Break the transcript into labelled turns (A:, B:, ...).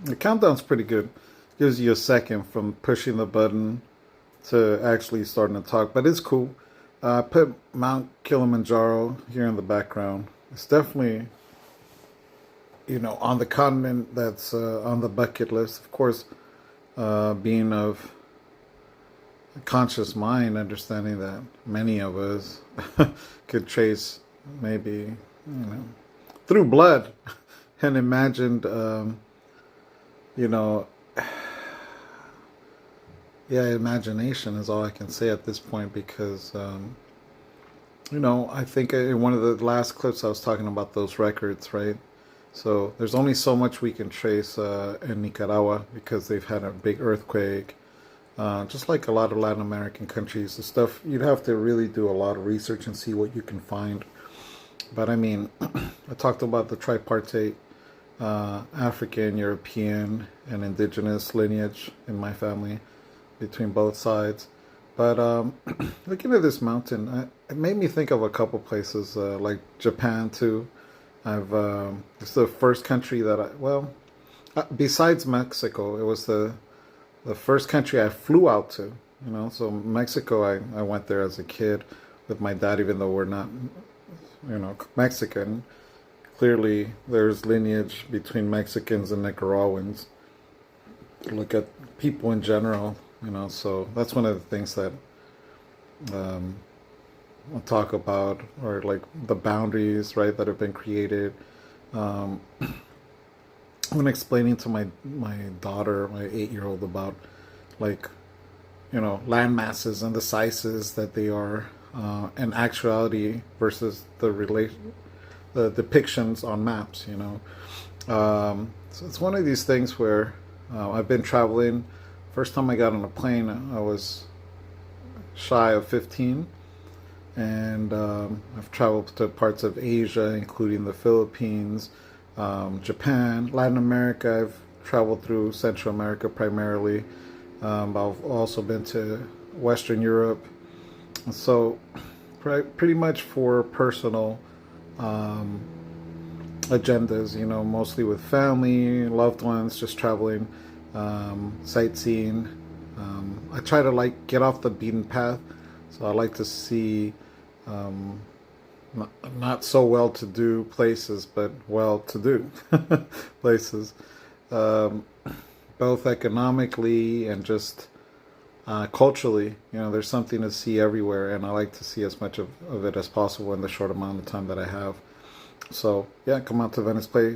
A: The countdown's pretty good. Gives you a second from pushing the button to actually starting to talk, but it's cool. I put Mount Kilimanjaro here in the background. It's definitely, on the continent that's on the bucket list. Of course, being of a conscious mind, understanding that many of us could trace maybe, through blood and imagined, you know, yeah, imagination is all I can say at this point because, I think in one of the last clips I was talking about those records, right? So there's only so much we can trace in Nicaragua because they've had a big earthquake. Just like a lot of Latin American countries, the stuff you'd have to really do a lot of research and see what you can find. But I mean, I talked about the tripartite African, European, and indigenous lineage in my family between both sides. But looking at this mountain, it made me think of a couple places like Japan too. It's the first country that besides Mexico, it was the first country I flew out to. So Mexico, I went there as a kid with my dad, even though we're not, Mexican. Clearly, there's lineage between Mexicans and Nicaraguans. Look at people in general, so that's one of the things that I'll talk about, or like the boundaries, right, that have been created. When explaining to my daughter, my 8-year-old, about like, land masses and the sizes that they are in actuality versus the depictions on maps, so it's one of these things where I've been traveling. First time I got on a plane, I was shy of 15, and I've traveled to parts of Asia, including the Philippines, Japan, Latin America. I've traveled through Central America primarily. I've also been to Western Europe. So pretty much for personal agendas, mostly with family, loved ones, just traveling, sightseeing. I try to get off the beaten path. So I like to see not so well-to-do places, but well-to-do places, both economically and just culturally. There's something to see everywhere, and I like to see as much of it as possible in the short amount of time that I have. So yeah, come out to Veniceplay.